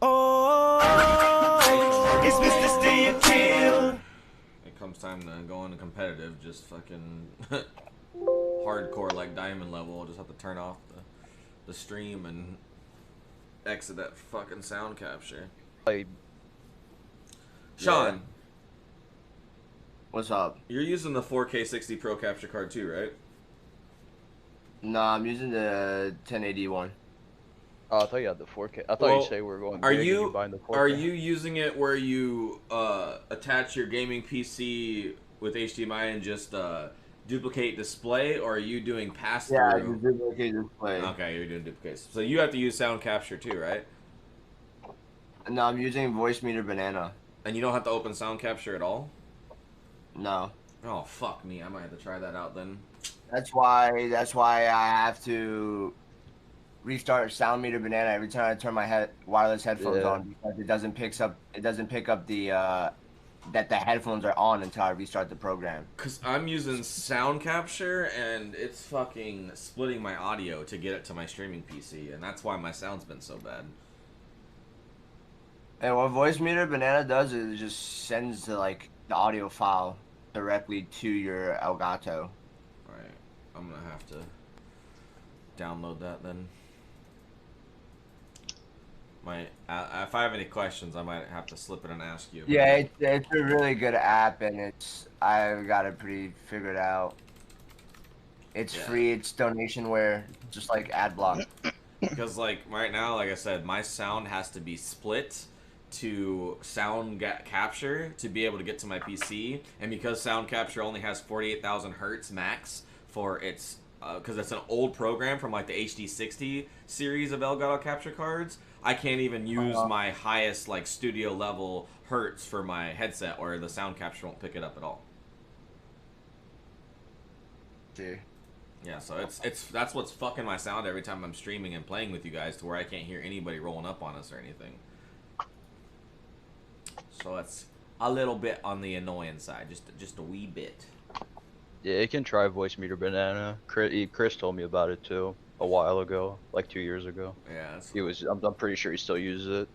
Oh, it's Mr. Steel Kill. It comes time to go into competitive, just fucking hardcore like diamond level. I'll just have to turn off the stream and exit that fucking sound capture. Like, Sean, What's up? you're using the 4K 60 Pro capture card too, right? No, I'm using the 1080 one. oh, I thought you had the 4K. I thought you say we were going Are big and you you buying the 4K. are you using it where you attach your gaming PC with HDMI and just duplicate display, or are you doing pass through? Yeah, the duplicate display. Okay, you're doing duplicate. So you have to use sound capture too, right? No, I'm using voice meter banana. And you don't have to open sound capture at all? No. Oh fuck me! I might have to try that out then. That's why I have to restart sound meter banana every time I turn my wireless headphones on, because it doesn't pick up the that the headphones are on until I restart the program. Cause I'm using sound capture and it's fucking splitting my audio to get it to my streaming PC, and that's why my sound's been so bad. And what voice meter banana does is it just sends the audio file directly to your Elgato. Right. I'm gonna have to download that then. If I have any questions, I might have to slip it and ask you. Yeah, it's a really good app, and I've got it pretty figured out. It's free. It's donationware, just like AdBlock. Because like right now, like I said, my sound has to be split to sound capture to be able to get to my PC, and because sound capture only has 48,000 hertz max for its because it's an old program from like the HD60 series of Elgato capture cards, I can't even use my highest like studio level hertz for my headset, or the sound capture won't pick it up at all. Yeah, so that's what's fucking my sound every time I'm streaming and playing with you guys, to where I can't hear anybody rolling up on us or anything. So it's a little bit on the annoying side, just a wee bit. Yeah, it can try voice meter banana. Chris told me about it too a while ago, like 2 years ago. Yeah, I'm pretty sure he still uses it.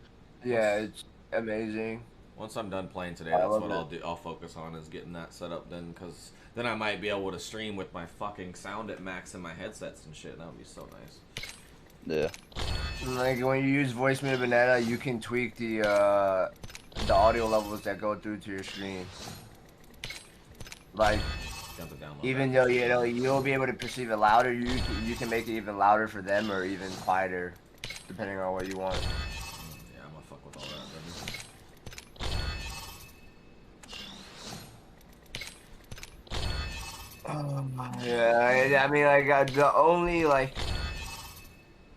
Yeah, it's amazing. Once I'm done playing today, that's what I'll do. I'll focus on is getting that set up then, because then I might be able to stream with my fucking sound at max in my headsets and shit. That would be so nice. Yeah. Like when you use voice meter banana, you can tweak the audio levels that go through to your screen. Like, even though you'll be able to perceive it louder, you can make it even louder for them or even quieter, depending on what you want. Yeah, I'm gonna fuck with all that, baby. Yeah, I mean, like the only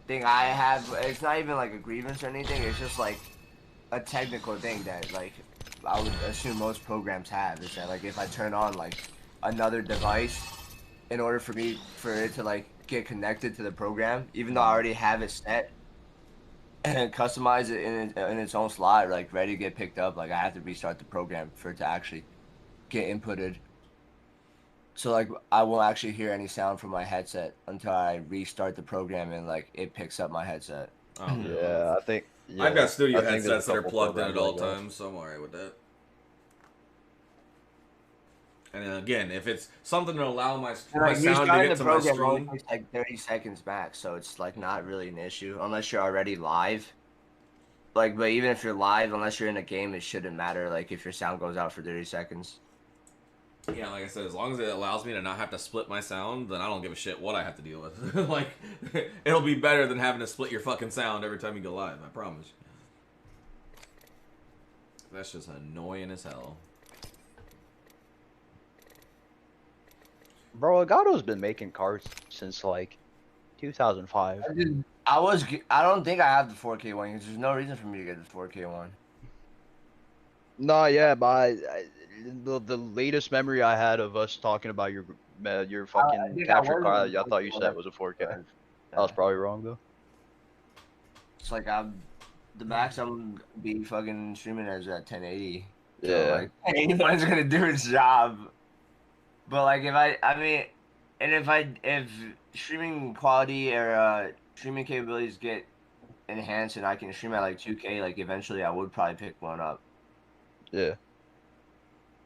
thing I have, it's not even like a grievance or anything. It's just like a technical thing that I would assume most programs have, is that if I turn on another device in order for it to get connected to the program, even though I already have it set and customize it in its own slot, ready to get picked up, I have to restart the program for it to actually get inputted. So I won't actually hear any sound from my headset until I restart the program and it picks up my headset. Oh, yeah, I think I've got studio headsets that are plugged in at all times, so I'm alright with that. And again, if it's something to allow my sound to get to my stream, only takes 30 seconds max, so it's not really an issue unless you're already live. But even if you're live, unless you're in a game, it shouldn't matter. If your sound goes out for 30 seconds. Yeah, like I said, as long as it allows me to not have to split my sound, then I don't give a shit what I have to deal with. It'll be better than having to split your fucking sound every time you go live, I promise. That's just annoying as hell. Bro, Elgato's been making cards since 2005. I don't think I have the 4K one, because there's no reason for me to get the 4K one. No, yeah, but the latest memory I had of us talking about your fucking capture card, I thought you said it was a 4K. I was probably wrong though. It's the max I'm be fucking streaming as at 1080. Yeah. So, anyone's gonna do its job. But if streaming quality or streaming capabilities get enhanced and I can stream at like 2K, like eventually I would probably pick one up. Yeah.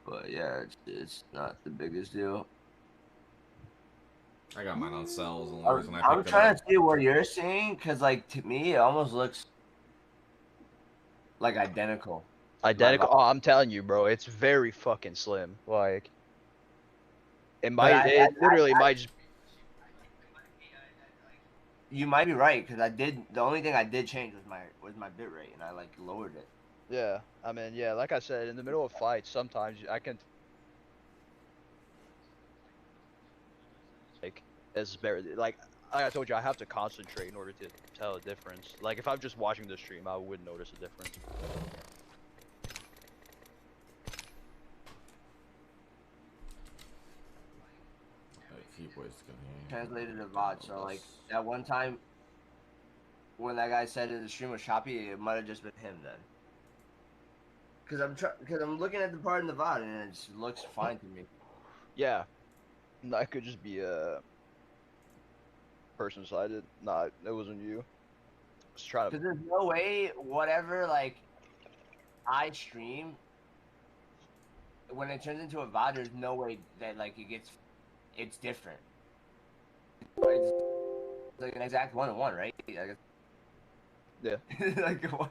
But yeah, it's not the biggest deal. I got mine on sale. Is the only reason I I'm picked it trying up. to see what you're seeing, cause like to me it almost looks like identical. Identical. Oh, I'm telling you, bro, it's very fucking slim. Like, But it literally might just. you might be right, cause the only thing I did change was my bit rate, and I like lowered it. Yeah, I mean, yeah, like I said, in the middle of fights, sometimes I can. Like, it's very like I told you, I have to concentrate in order to tell a difference. Like, if I'm just watching the stream, I wouldn't notice a difference. Translated to VOD, so like that one time when that guy said that the stream was choppy, it might have just been him then. Cause I'm looking at the part in the VOD and it just looks fine to me. Yeah, that could just be person sided. Nah, it wasn't you. Just trying to. Cause there's no way whatever like I stream when it turns into a VOD, there's no way that like it's different. It's like an exact 1-to-1, right? Like, Yeah. like what?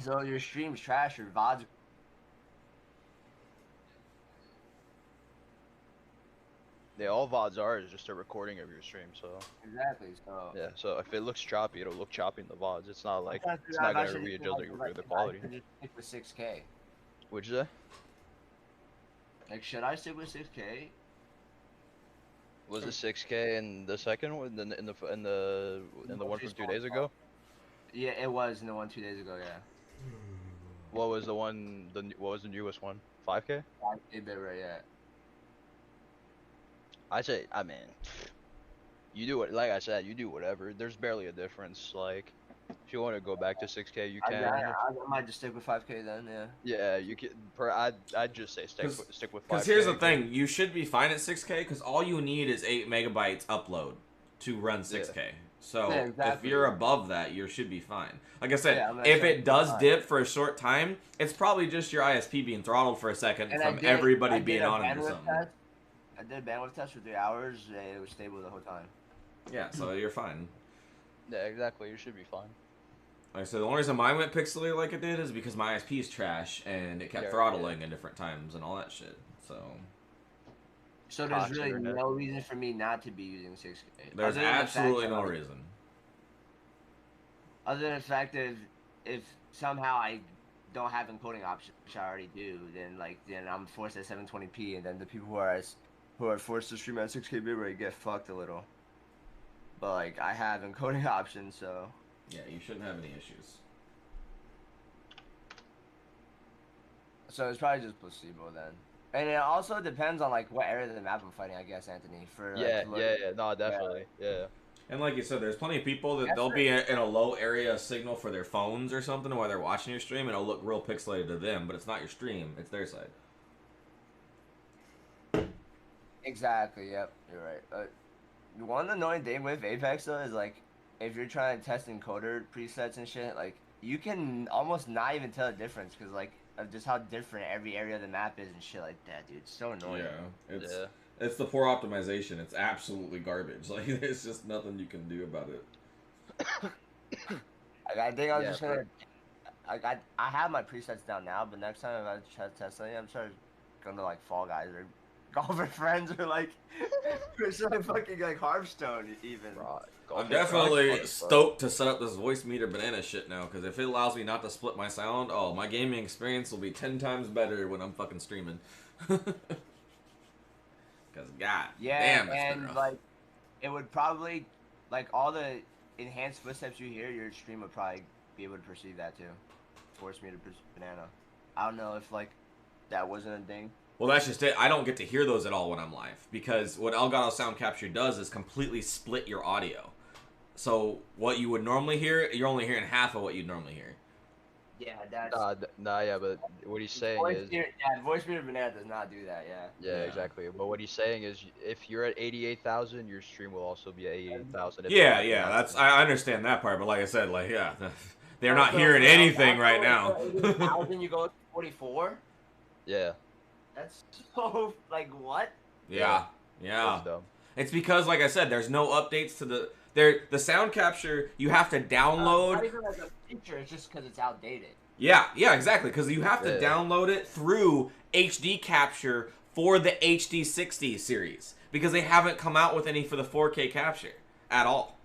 So your stream's trash, your VOD's. Yeah, all VODs are is just a recording of your stream, so. Exactly. So. Yeah, so if it looks choppy, it'll look choppy in the VODs. It's not like I'm it's not trying to gonna figure readjust out the if quality. I should just stick with 6K. What'd you say? Like, should I stick with 6K? Was it 6K in the second one, in the one from 2 days ago? Yeah, it was in the one 2 days ago. Yeah. What was the one? What was the newest one? 5K? 5K bit rate, yeah. I'd say, I mean, you do it. Like I said, you do whatever. There's barely a difference. Like, if you want to go back to 6K, you can. I might just stick with 5K then. Yeah. Yeah, you can. I'd just say stick with 5K. Because here's the thing, you should be fine at 6K because all you need is 8 megabytes upload to run 6K. Yeah. So Yeah, exactly. if you're above that, you should be fine. Like I said, Yeah, if it does dip for a short time, it's probably just your ISP being throttled for a second from everybody being on it or something. I did a bandwidth test for 3 hours. And it was stable the whole time. Yeah, so you're fine. Yeah, exactly. You should be fine. Like I said, the only reason mine went pixely like it did is because my ISP is trash and it kept throttling at different times and all that shit. So there's really no reason for me not to be using 6K. There's absolutely no reason. Other than the fact that if somehow I don't have encoding options, which I already do, then I'm forced at 720p, and then the people who are forced to stream at 6K bitrate get fucked a little. But like I have encoding options, so yeah, you shouldn't have any issues. So it's probably just placebo then. And it also depends on like what area of the map I'm fighting, I guess, Anthony. No, definitely, yeah. And like you said, there's plenty of people that they'll be in a low area signal for their phones or something while they're watching your stream, and it'll look real pixelated to them, but it's not your stream, it's their side. Exactly. Yep, you're right. One annoying thing with Apex though is like, if you're trying to test encoder presets and shit, like you can almost not even tell the difference because like of just how different every area of the map is and shit like that, dude. It's so annoying. Yeah, it's the poor optimization. It's absolutely garbage. Like there's just nothing you can do about it. Like, I think I'm just gonna. I have my presets down now, but next time I try to test something, I'm sure going to like Fall Guys or Golfer Friends or like or some fucking like Hearthstone even. I'm definitely stoked to set up this voice meter banana shit now, because if it allows me not to split my sound, oh, my gaming experience will be 10 times better when I'm fucking streaming. Because god damn, it's been rough. Like it would probably like all the enhanced footsteps you hear, your stream would probably be able to perceive that too. Force me to banana. I don't know if like that wasn't a thing. Well, that's just it. I don't get to hear those at all when I'm live, because what Elgato Sound Capture does is completely split your audio. So what you would normally hear, you're only hearing half of what you'd normally hear. Yeah, that's Nah, yeah, but what he's saying is, voice meter banana does not do that. Yeah. yeah, Yeah. exactly. But what he's saying is, if you're at 88,000, your stream will also be at 88,000. If it's Yeah, not yeah, that's announced. I understand that part, but like I said, like yeah, they're So not hearing anything right now. 88,000, you go to 44. Yeah, That's so like what? Yeah, that's yeah. dumb. It's because, like I said, there's no updates to the sound capture. You have to It's download. not even like a feature. It's just because it's outdated. Yeah, yeah, exactly. Because you have to Yeah. download it through HD capture for the HD60 series because they haven't come out with any for the 4K capture at all.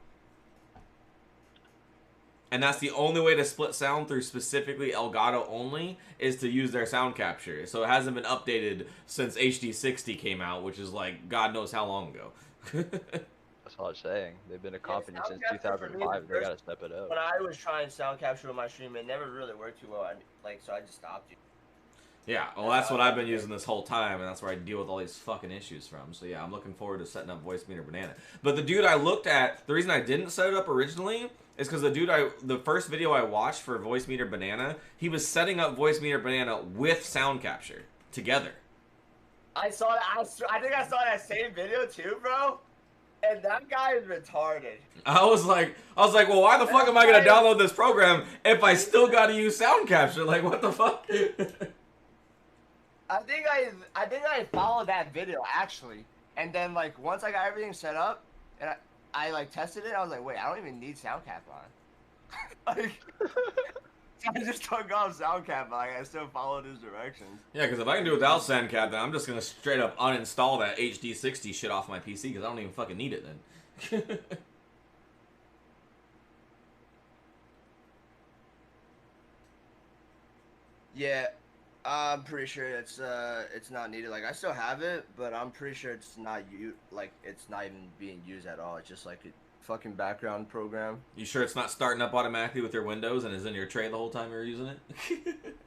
And that's the only way to split sound through specifically Elgato only is to use their sound capture. So it hasn't been updated since HD60 came out, which is like God knows how long ago. That's what I'm saying. They've been a company sound since capture for me, 2005. the They first- gotta step it up. When I was trying sound capture with my stream, it never really worked too well. So I just stopped it. Yeah, well, that's what I've been using this whole time, and that's where I deal with all these fucking issues from. So yeah, I'm looking forward to setting up Voice Meter Banana. But the dude I looked at, the reason I didn't set it up originally is because the first video I watched for Voice Meter Banana, he was setting up Voice Meter Banana with sound capture together. I saw that. I think I saw that same video too, bro. And that guy is retarded. I was like, well, why the fuck am I gonna download this program if I still gotta use sound capture? Like, what the fuck? I think I followed that video actually, and then like once I got everything set up, and I like tested it, I was like, wait, I don't even need sound cap on. Like, I just took off sound cap, but like, I still followed his directions. Yeah, because if I can do it without sound cap, then I'm just gonna straight up uninstall that HD60 shit off my PC because I don't even fucking need it then. Yeah, I'm pretty sure it's not needed. Like I still have it, but I'm pretty sure it's not it's not even being used at all. It's just like a fucking background program. You sure it's not starting up automatically with your Windows and is in your tray the whole time you're using it?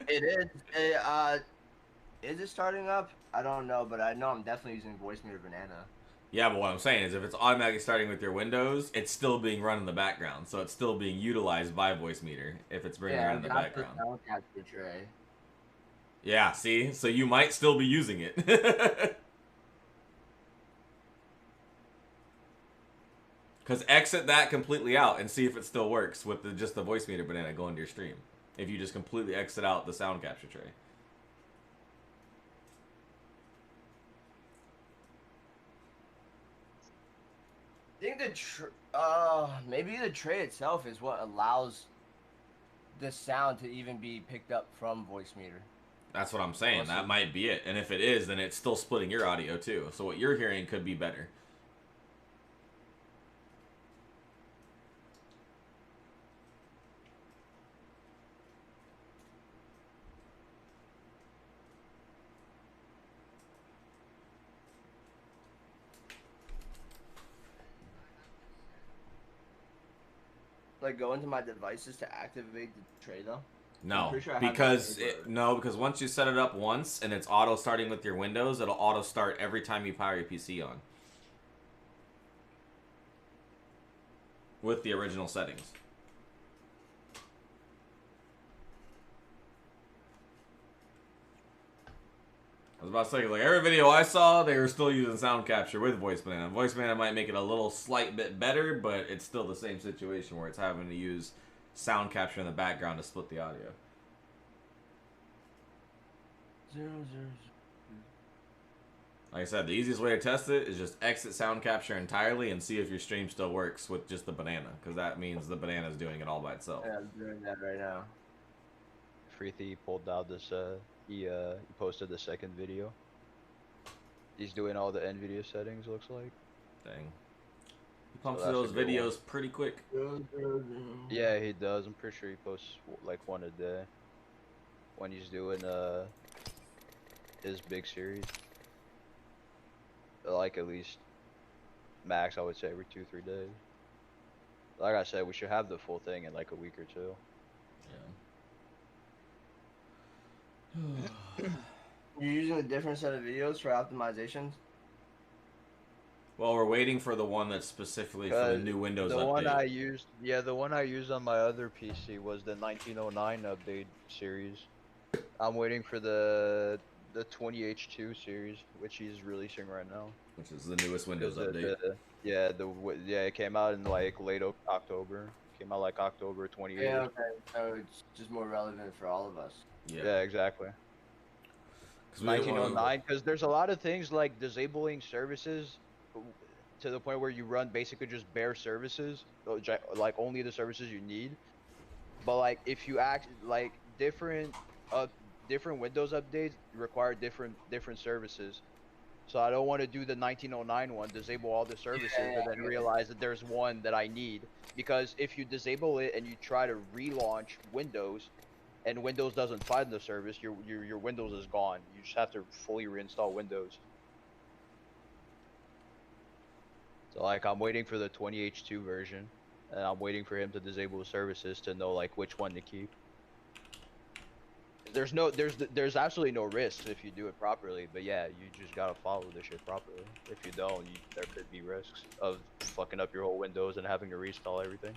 It is. Is it starting up? I don't know, but I know I'm definitely using Voice Meter Banana. Yeah, but what I'm saying is if it's automatically starting with your Windows, it's still being run in the background. So it's still being utilized by Voice Meter if it's being run in the background. The sound capture tray. Yeah, see? So you might still be using it. Because exit that completely out and see if it still works with just the Voice Meter Banana going to your stream. If you just completely exit out the sound capture tray. I think maybe the tray itself is what allows the sound to even be picked up from Voice Meter. That's what I'm saying. Awesome. That might be it. And if it is, then it's still splitting your audio too. So what you're hearing could be better. Like go into my devices to activate the tray though. No, pretty sure I have because that because once you set it up once and it's auto starting with your Windows, it'll auto start every time you power your PC on. With the original settings. I was about to say, like, every video I saw, they were still using sound capture with Voice Banana. Voice Banana might make it a little slight bit better, but it's still the same situation where it's having to use sound capture in the background to split the audio. 0, 0, 0. Like I said, the easiest way to test it is just exit sound capture entirely and see if your stream still works with just the banana, because that means the banana is doing it all by itself. Yeah, I'm doing that right now. Freethy pulled out this. He posted the second video. He's doing all the NVIDIA settings. Looks like. Dang. He pumps that's those a good videos pretty quick. Yeah, he does. I'm pretty sure he posts like one a day when he's doing his big series. Like at least max, I would say every 2-3 days. Like I said, we should have the full thing in like a week or two. Yeah. You're using a different set of videos for optimizations? Well, we're waiting for the one that's specifically for the new Windows the update. one I used, yeah, the one I used on my other PC was the 1909 update series. I'm waiting for the 20H2 series, which he's releasing right now. Which is the newest Windows Because update. it came out in like late October. Came out like October 28th. Yeah, okay. So it's just more relevant for all of us. Yeah, exactly. 'Cause we don't wanna- 1909, because there's a lot of things like disabling services to the point where you run basically just bare services, like only the services you need. But like if you act like different Windows updates require different services. So I don't want to do the 1909 one, disable all the services, and then realize that there's one that I need. Because if you disable it and you try to relaunch Windows, and Windows doesn't find the service, your Windows is gone. You just have to fully reinstall Windows. So like I'm waiting for the 20H2 version, and I'm waiting for him to disable the services to know like which one to keep. There's absolutely no risks if you do it properly, but yeah, you just gotta follow the shit properly. If you don't, there could be risks of fucking up your whole Windows and having to reinstall everything.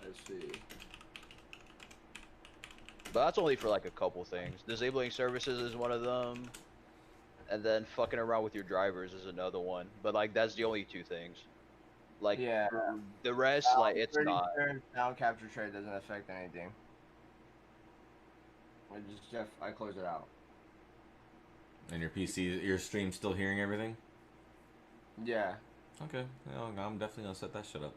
Let's see. But that's only for like a couple things. Disabling services is one of them, and then fucking around with your drivers is another one. But like that's the only two things. Like Yeah. the rest, like it's pretty not. sure sound capture tray doesn't affect anything. I closed it out. And your PC, your stream's still hearing everything? Yeah. Okay. Well, I'm definitely gonna set that shit up.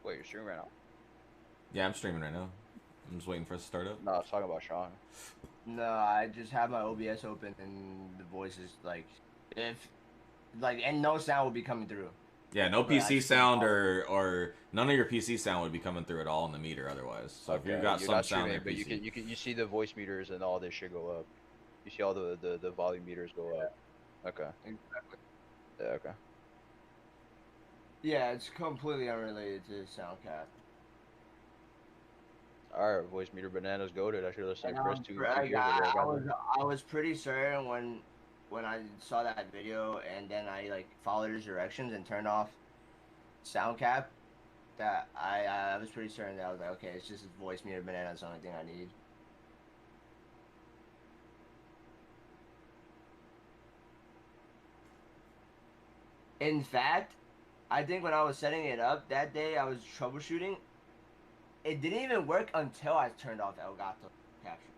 Wait, you're streaming right now? Yeah, I'm streaming right now. I'm just waiting for it to start up. No, I was talking about Sean. No, I just have my OBS open and the voice is like, and no sound will be coming through. Yeah, no But PC sound or none of your PC sound would be coming through at all in the meter otherwise. So if you've got you're some not sound in streaming, your but PC, you see the voice meters and all this shit go up. You see all the volume meters go up. Okay. Exactly. Yeah, okay. Yeah, it's completely unrelated to sound cap. Alright, voice meter bananas goated. I should have seen Chris two years ago. I was pretty certain when I saw that video and then I like followed his directions and turned off sound cap that I was pretty certain that I was like, okay, it's just voice meter banana. That's the only thing I need. In fact, I think when I was setting it up that day, I was troubleshooting. It didn't even work until I turned off Elgato capture.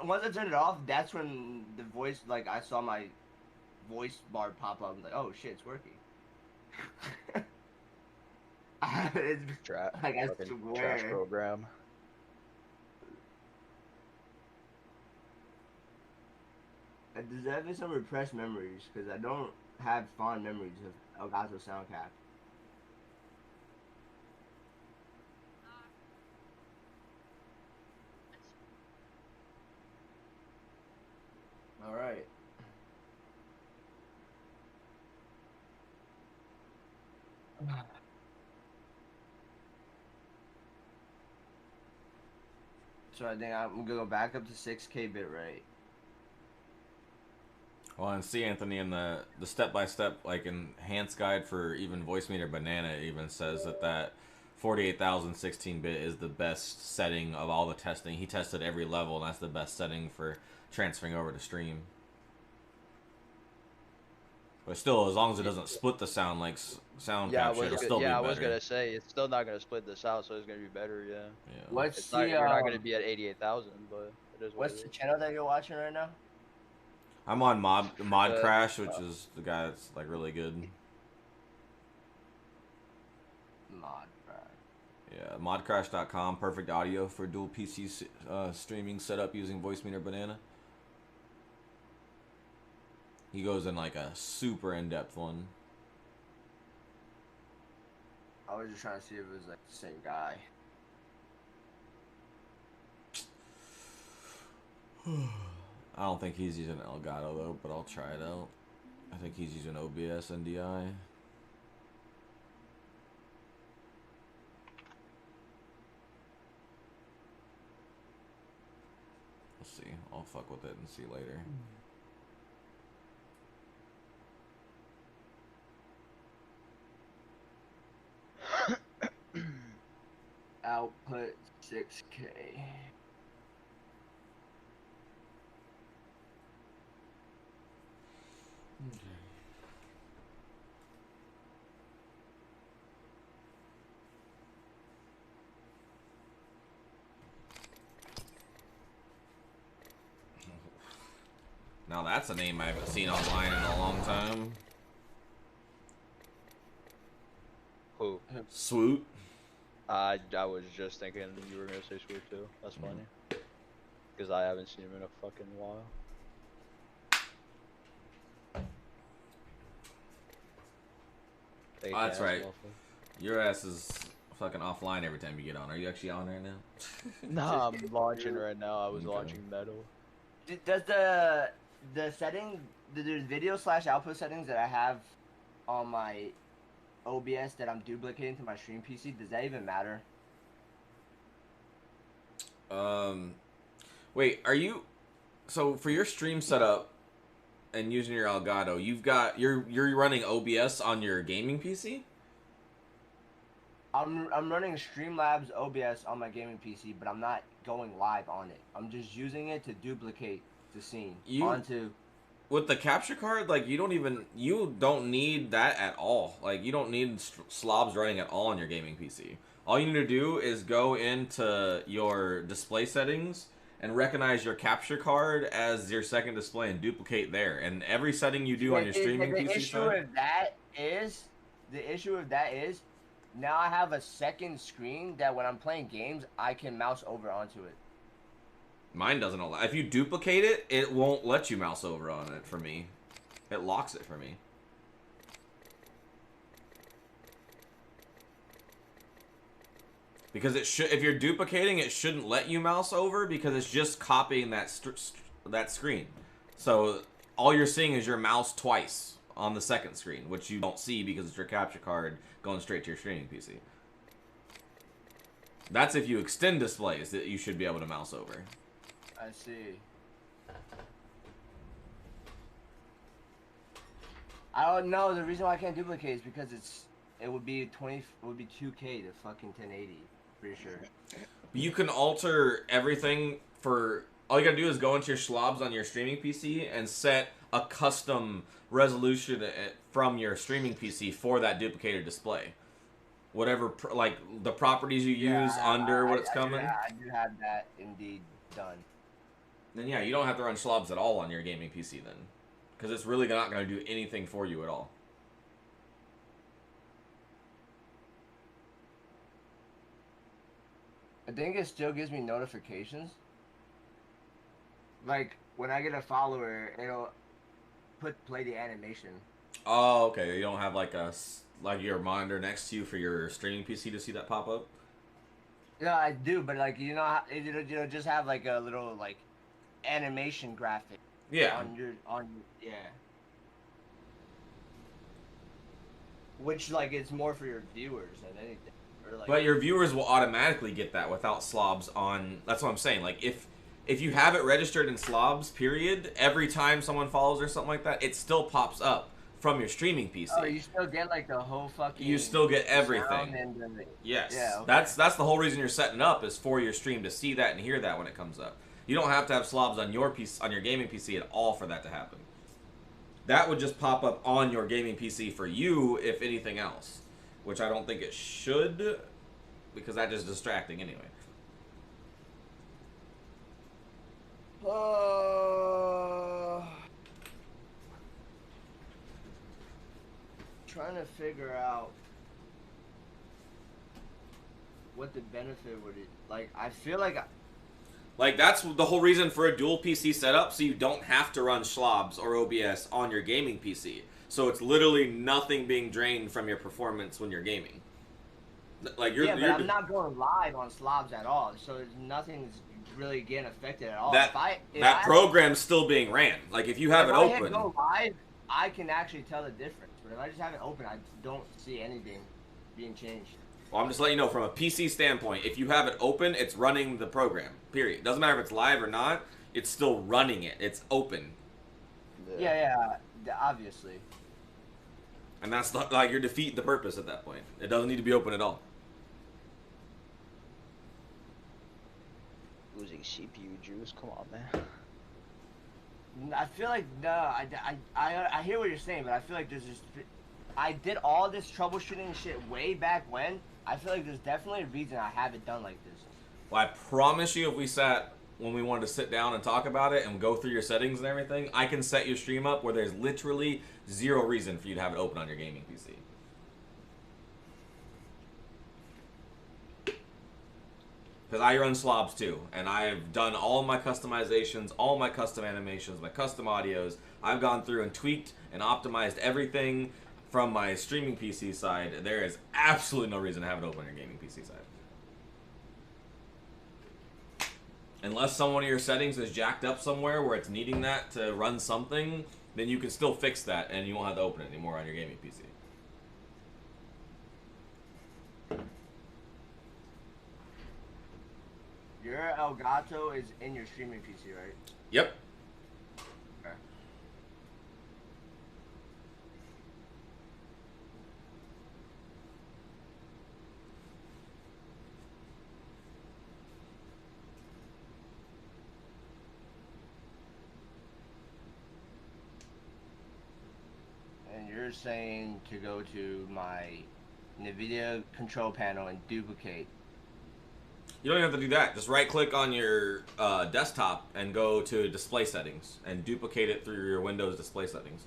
Once I turned it off, that's when the voice, like, I saw my voice bar pop up. I'm like, oh shit, it's working. It's Trash program. There's definitely some repressed memories because I don't have fond memories of Elgato sound cap. All right. So I think I'm gonna go back up to 6K bit rate. well, and see Anthony in the step-by-step like enhanced guide for even voice meter banana even says that 48,016 bit is the best setting of all the testing. He tested every level, and that's the best setting for transferring over to stream. But still, as long as it doesn't split the sound like sound capture, it'll still be better. I was gonna say it's still not gonna split this out, so it's gonna be better. Yeah. What's you're not gonna be at 88,000, but it is. What's the channel that you're watching right now? I'm on Mod Crash, which is the guy that's like really good. Mod Crash. Yeah, modcrash.com, perfect audio for dual PC streaming setup using voice meter banana. He goes in like a super in-depth one. I was just trying to see if it was like the same guy. I don't think he's using Elgato though, but I'll try it out. I think he's using OBS NDI. Let's see. I'll fuck with it and see later. Output 6K. Now that's a name I haven't seen online in a long time. Who? Swoot. I was just thinking you were gonna say Swoop too. That's funny. Because I haven't seen him in a fucking while. Oh, that's right. Your ass is fucking offline every time you get on. Are you actually on right now? Nah, I'm launching right now. I was Okay. launching Metal. Does the setting, the video / output settings that I have on my OBS that I'm duplicating to my stream PC, does that even matter? Wait, are you? So for your stream setup and using your Elgato, you're running OBS on your gaming PC? I'm running Streamlabs OBS on my gaming PC, but I'm not going live on it. I'm just using it to duplicate the scene onto. With the capture card, like you don't need that at all. Like you don't need slobs running at all on your gaming PC. All you need to do is go into your display settings and recognize your capture card as your second display and duplicate there. And every setting you do on your streaming PC The issue with that is now I have a second screen that when I'm playing games I can mouse over onto it. Mine doesn't allow. If you duplicate it, it won't let you mouse over on it for me. It locks it for me. Because if you're duplicating, it shouldn't let you mouse over because it's just copying that screen. So all you're seeing is your mouse twice on the second screen, which you don't see because it's your capture card going straight to your streaming PC. That's if you extend displays that you should be able to mouse over. I see. I don't know. The reason why I can't duplicate is because it would be 2K to fucking 1080. Pretty sure. You can alter everything for. All you gotta do is go into your slobs on your streaming PC and set a custom resolution from your streaming PC for that duplicated display. Whatever, like the properties you use under what it's coming. I do have that indeed done. Then yeah, you don't have to run slobs at all on your gaming PC then, because it's really not going to do anything for you at all. I think it still gives me notifications. Like when I get a follower, it'll play the animation. Oh, okay. You don't have like your monitor next to you for your streaming PC to see that pop up? No, I do, but like it'll just have like a little like animation graphic. Yeah. Yeah. Which like it's more for your viewers than anything. Or, like, But your viewers will automatically get that without slobs on. That's what I'm saying. Like if you have it registered in slobs, period, every time someone follows or something like that, it still pops up from your streaming PC. Oh, you still get like the whole fucking. You still get everything. Yes. Yeah, okay. That's the whole reason you're setting up is for your stream to see that and hear that when it comes up. You don't have to have slobs on your gaming PC at all for that to happen. That would just pop up on your gaming PC for you, if anything else, which I don't think it should, because that is distracting anyway. Trying to figure out what the benefit would it like. I feel like that's the whole reason for a dual PC setup, so you don't have to run slobs or OBS on your gaming PC. So it's literally nothing being drained from your performance when you're gaming. Like but I'm not going live on slobs at all, so nothing's really getting affected at all. That program's still being ran. Like if you have it open, hit go live, I can actually tell the difference. But if I just have it open, I don't see anything being changed. Well, I'm just letting you know from a PC standpoint, if you have it open, it's running the program, period. Doesn't matter if it's live or not. it's still running it. It's open. Yeah, obviously. And that's like you're defeating the purpose at that point. It doesn't need to be open at all. Losing CPU juice. Come on, man. I feel like no, I hear what you're saying, but I feel like there's just I did all this troubleshooting and shit way back when. I feel like there's definitely a reason I haven't done like this. Well, I promise you, if we sat when we wanted to sit down and talk about it and go through your settings and everything, I can set your stream up where there's literally zero reason for you to have it open on your gaming PC. Because I run slobs too, and I've done all my customizations, all my custom animations, my custom audios. I've gone through and tweaked and optimized everything from my streaming PC side. There is absolutely no reason to have it open on your gaming PC side. Unless one of your settings is jacked up somewhere where it's needing that to run something, then you can still fix that and you won't have to open it anymore on your gaming PC. Your Elgato is in your streaming PC, right? Yep. Okay. And you're saying to go to my NVIDIA control panel and duplicate. You don't even have to do that. Just right click on your desktop and go to display settings and duplicate it through your Windows display settings.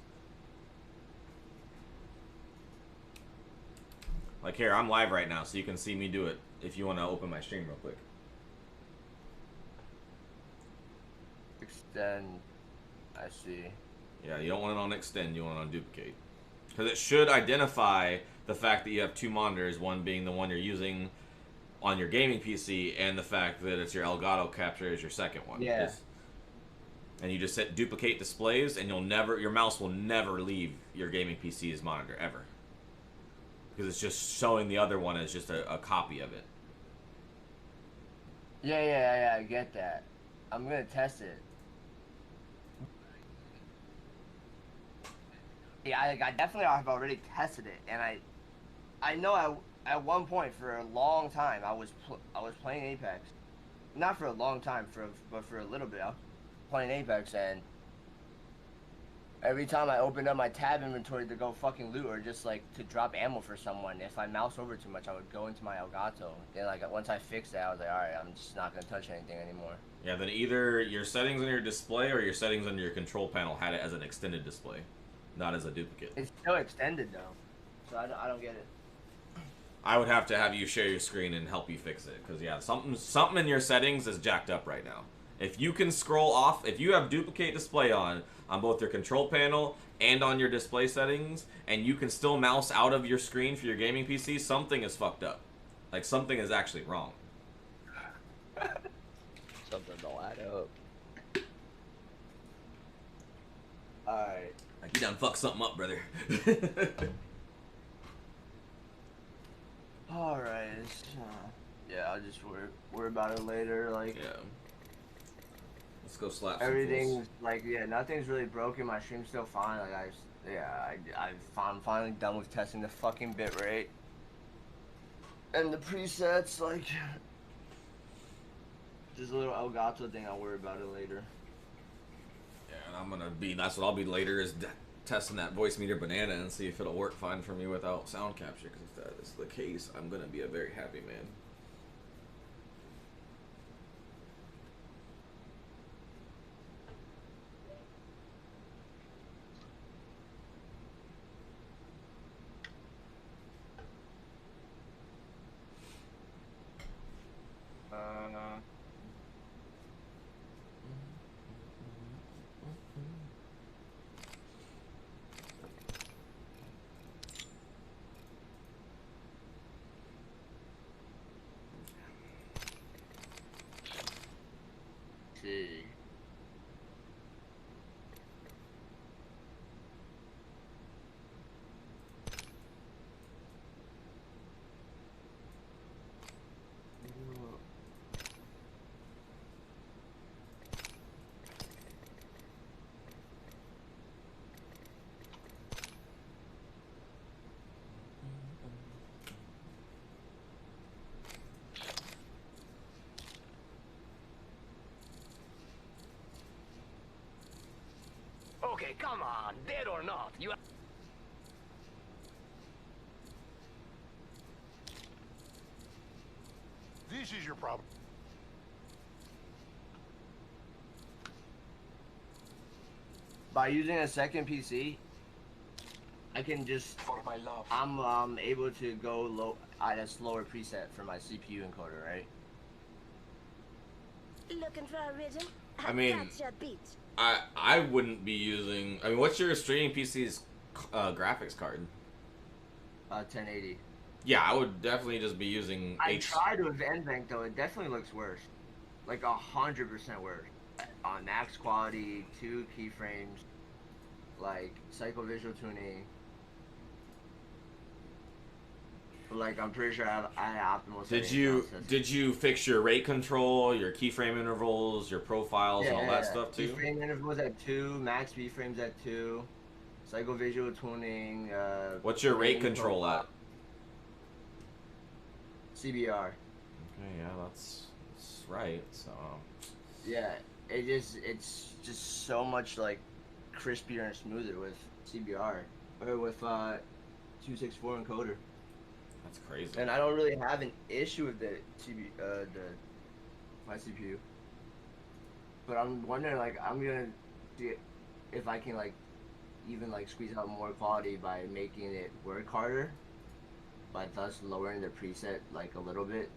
Like here, I'm live right now, so you can see me do it if you want to open my stream real quick. Extend. I see. Yeah, you don't want it on extend, you want it on duplicate. Because it should identify the fact that you have two monitors, one being the one you're using on your gaming PC, and the fact that it's your Elgato capture is your second one. Yeah. And you just hit duplicate displays, and your mouse will never leave your gaming PC's monitor, ever. Because it's just showing the other one as just a copy of it. Yeah, I get that. I'm gonna test it. Yeah, I definitely have already tested it, and I know at one point for a long time I was playing Apex, not for a long time, but for a little bit I was playing Apex, and every time I opened up my tab inventory to go fucking loot or just like to drop ammo for someone, if I mouse over too much, I would go into my Elgato. Then like once I fixed that, I was like, all right, I'm just not gonna touch anything anymore. Yeah, then either your settings on your display or your settings on your control panel had it as an extended display, not as a duplicate. It's still extended though, so I don't get it. I would have to have you share your screen and help you fix it, because yeah, something in your settings is jacked up right now. If you can scroll off, if you have duplicate display on both your control panel and on your display settings, and you can still mouse out of your screen for your gaming PC, something is fucked up. Like something is actually wrong. Something don't add up. Alright. Like you done fucked something up, brother. Alright, yeah, I'll just worry about it later, like... Yeah. Let's go slap some Everything's, fools. like, yeah, nothing's really broken, my stream's still fine, like, I'm finally done with testing the fucking bitrate. And the presets, like... Just a little Elgato thing, I'll worry about it later. Yeah, and that's what I'll be later, is testing that voice meter banana and see if it'll work fine for me without sound capture, because if that is the case, I'm gonna be a very happy man. come on, dead or not, you. This is your problem. By using a second PC, I can just For my love. I'm able to go low at a slower preset for my CPU encoder, right? Looking for a rhythm? I mean, Gotcha beat. I wouldn't be using. I mean, what's your streaming PC's graphics card? 1080. Yeah, I would definitely just be using I tried with NVENC though. It definitely looks worse, like 100% worse. On max quality, 2 keyframes, like psychovisual tuning. Like I'm pretty sure I have optimal. Did you fix your rate control, your keyframe intervals, your profiles, and all that stuff too? Keyframe intervals at 2, max keyframes at 2, psychovisual tuning. What's your rate control at? CBR. Okay, yeah, that's right. So Yeah, it's just so much like crispier and smoother with CBR or with 264 encoder. that's crazy. And I don't really have an issue with the my CPU. But I'm wondering, like, I'm gonna see if I can like even like squeeze out more quality by making it work harder, by thus lowering the preset like a little bit,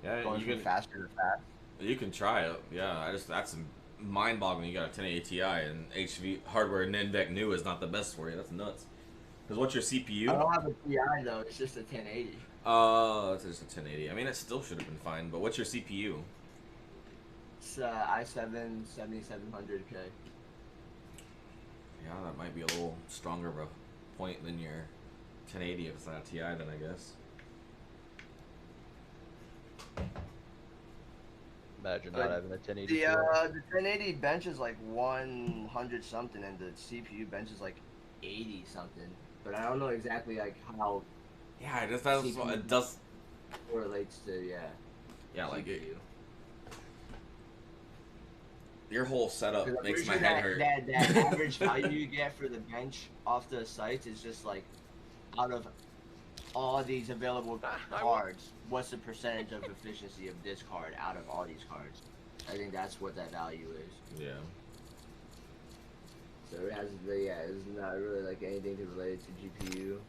Yeah, going you from can- faster to fast. You can try it. Yeah, that's mind-boggling. You got a 1080 Ti and HV hardware and NVENC new is not the best for you. That's nuts. Because what's your CPU? I don't have a Ti though. It's just a 1080. It's just a 1080. I mean, it still should have been fine. But what's your CPU? It's i7 7700K. Yeah, that might be a little stronger of a point than your 1080 if it's not a Ti. Then I guess. Imagine not having a 1080. The 1080 bench is like 100 something, and the CPU bench is like 80 something. But I don't know exactly like how Yeah, it does. correlates to Yeah, like CPU. Your whole setup 'Cause I'm makes pretty my sure head hurt. that average value you get for the bench off the sites is just like out of all these available cards, what's the percentage of efficiency of this card out of all these cards? I think that's what that value is. Yeah. So it has, it's not really like anything to relate to GPU.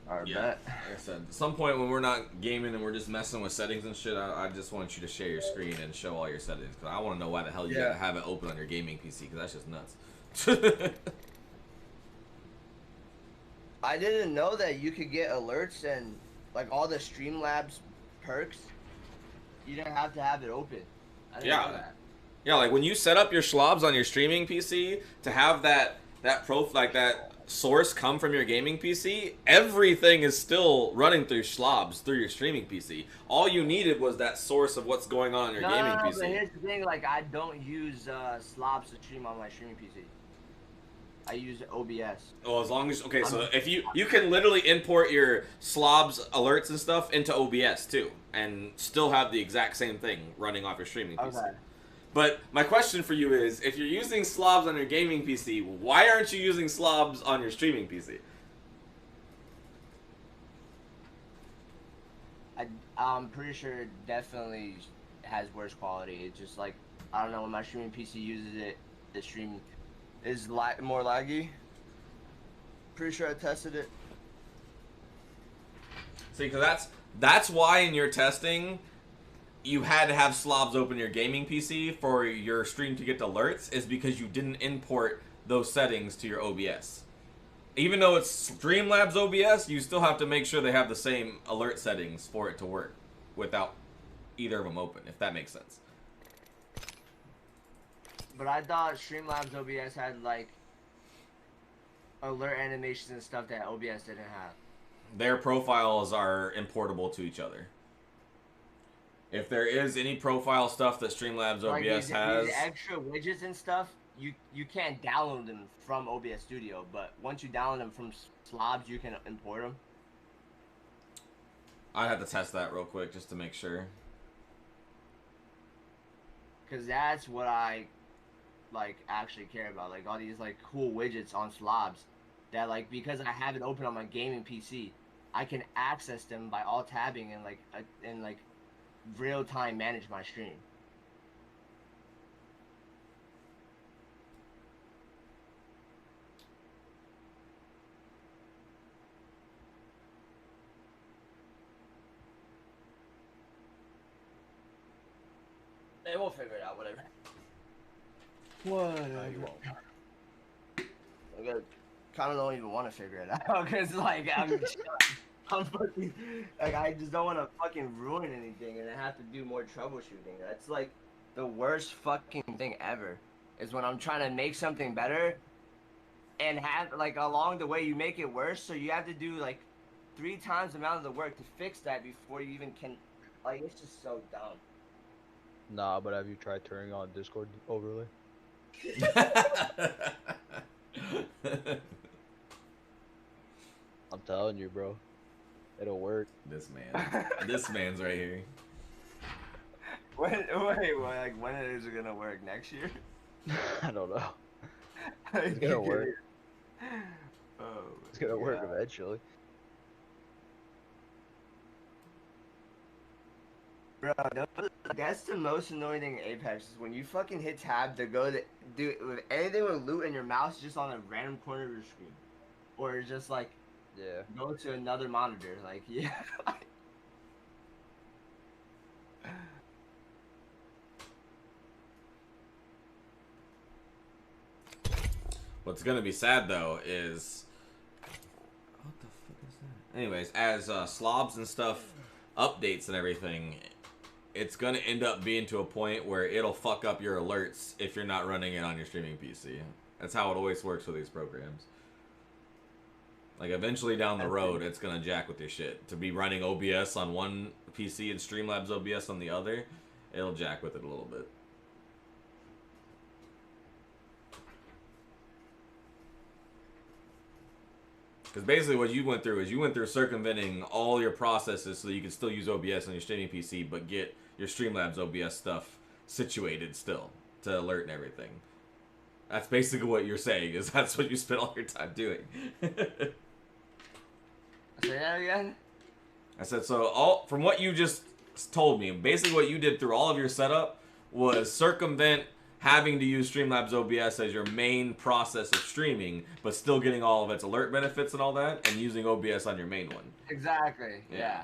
Alright, Yeah. bet. Like I said, at some point when we're not gaming and we're just messing with settings and shit, I just want you to share your screen and show all your settings. Because I want to know why the hell you Yeah. gotta have it open on your gaming PC, because that's just nuts. I didn't know that you could get alerts and like all the Streamlabs perks. You didn't have to have it open. I didn't know that. Yeah, like when you set up your schlobs on your streaming PC to have that source come from your gaming PC, everything is still running through schlobs through your streaming PC. All you needed was that source of what's going on your gaming No, PC. but here's the thing, like I don't use slobs to stream on my streaming PC. I use OBS. Well, as long as so if you can literally import your slobs alerts and stuff into OBS too, and still have the exact same thing running off your streaming PC. Okay. But my question for you is, if you're using slobs on your gaming PC, why aren't you using slobs on your streaming PC? I'm pretty sure it definitely has worse quality. It's just like, I don't know, when my streaming PC uses it, the stream is more laggy. Pretty sure I tested it. See, because that's why in your testing, you had to have slobs open your gaming PC for your stream to get alerts, is because you didn't import those settings to your OBS. Even though it's Streamlabs OBS, you still have to make sure they have the same alert settings for it to work without either of them open, if that makes sense. But I thought Streamlabs OBS had like alert animations and stuff that OBS didn't have. Their profiles are importable to each other. If there is any profile stuff that Streamlabs Like OBS has, these extra widgets and stuff, you can't download them from OBS Studio, but once you download them from slobs, you can import them. I had to test that real quick just to make sure. Cause that's what I like actually care about. Like all these like cool widgets on slobs that like because I have it open on my gaming PC, I can access them by alt tabbing and like real time manage my stream. Hey, we'll figure it out. Whatever. You won't. I kind of don't even want to figure it out because like I'm fucking like I just don't want to fucking ruin anything and I have to do more troubleshooting. That's like the worst fucking thing ever. Is when I'm trying to make something better and have like along the way you make it worse, so you have to do like 3 times the amount of the work to fix that before you even can. Like it's just so dumb. Nah, but have you tried turning on Discord overlay? I'm telling you, bro. It'll work. This man's right here. When is it gonna work? Next year? I don't know. It's gonna work. Oh, It's gonna work eventually. bro. That's the most annoying thing in Apex is when you fucking hit tab to go to do with anything with loot and your mouse just on a random corner of your screen, or just like Yeah. go to another monitor. Like yeah. What's gonna be sad though is what the fuck is that? Anyways, as slobs and stuff updates and everything, it's gonna end up being to a point where it'll fuck up your alerts if you're not running it on your streaming PC. That's how it always works with these programs. Like eventually down the road, it's gonna jack with your shit. To be running OBS on one PC and Streamlabs OBS on the other, it'll jack with it a little bit. Because basically what you went through is you went through circumventing all your processes so that you can still use OBS on your streaming PC, but get your Streamlabs OBS stuff situated still to alert and everything. That's basically what you're saying, is that's what you spent all your time doing. Say that again? I said, so all from what you just told me, basically what you did through all of your setup was circumvent having to use Streamlabs OBS as your main process of streaming, but still getting all of its alert benefits and all that, and using OBS on your main one. Exactly. Yeah.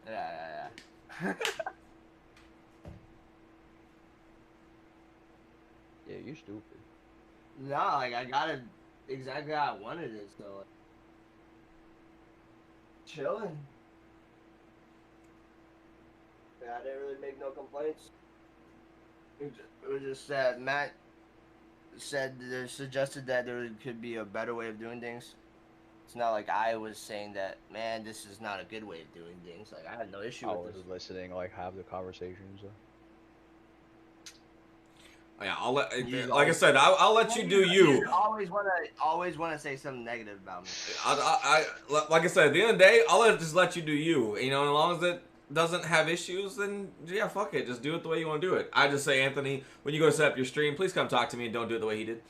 Yeah. Yeah, you stupid. No, like I got it exactly how I wanted it, so like, chilling. Yeah, I didn't really make no complaints. It was just that Matt suggested that there could be a better way of doing things. It's not like I was saying that, man, this is not a good way of doing things. Like I had no issue I with was this. listening, like, have the conversations. Oh, yeah, I'll let. You Like I said, I'll let you do you. You always wanna say something negative about me. Like I said, at the end of the day, I'll just let you do you. You know, as long as it doesn't have issues, then yeah, fuck it. Just do it the way you want to do it. I just say, Anthony, when you go to set up your stream, please come talk to me and don't do it the way he did.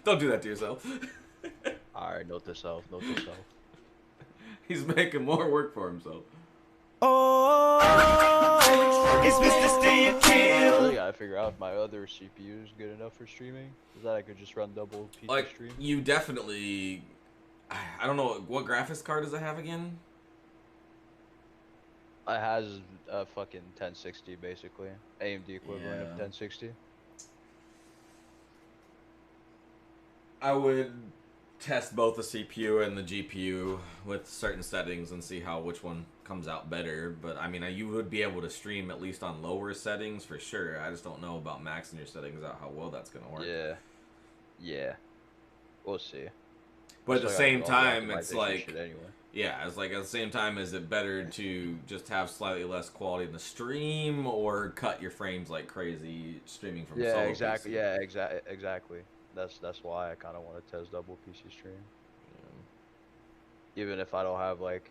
don't do that to yourself. Alright, note to self, note to self. He's making more work for himself. Oh, it's Mr. Stay a I Kill. really gotta figure out if my other CPU is good enough for streaming. Is that I could just run double PC Like, stream? you definitely... I don't know, what graphics card does it have again? It has a fucking 1060 basically. AMD equivalent of Yeah. 1060. I would test both the CPU and the GPU with certain settings and see which one comes out better. But I mean, you would be able to stream at least on lower settings for sure. I just don't know about maxing your settings out, how well that's gonna work. Yeah. We'll see. But at the Still gotta same do all the time, it's optimization like, shit anyway. yeah, it's like at the same time, is it better to just have slightly less quality in the stream or cut your frames like crazy streaming from a Yeah, solo exactly. PC? Yeah, exactly. That's why I kind of want to test double PC stream. Even if I don't have like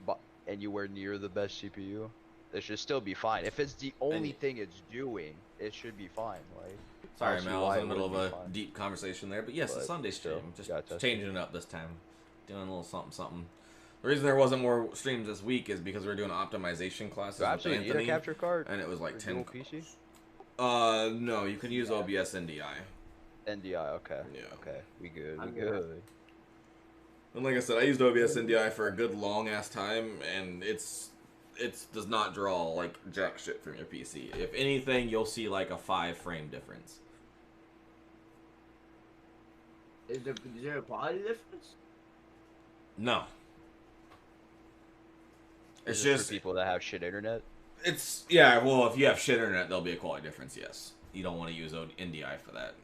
but anywhere near the best CPU, it should still be fine. If it's the only thing it's doing, it should be fine. Like, Sorry, don't see man, I was why in the it middle of wouldn't a be fine. deep conversation there. But yes, the But Sunday still, stream. Just gotta test changing it up this time. Doing a little something, something. The reason there wasn't more streams this week is because we were doing optimization classes Do I with absolutely need Anthony. a capture card? And it was like for 10 dual PC? No, you can use OBS NDI. NDI, okay. Yeah. Okay, we good. We I'm good. good. And like I said, I used OBS NDI for a good long ass time, and it does not draw like jack shit from your PC. If anything, you'll see like a 5-frame difference. Is there a quality difference? No. It's Is this just for people that have shit internet. it's yeah. Well, if you have shit internet, there'll be a quality difference. Yes, you don't want to use NDI for that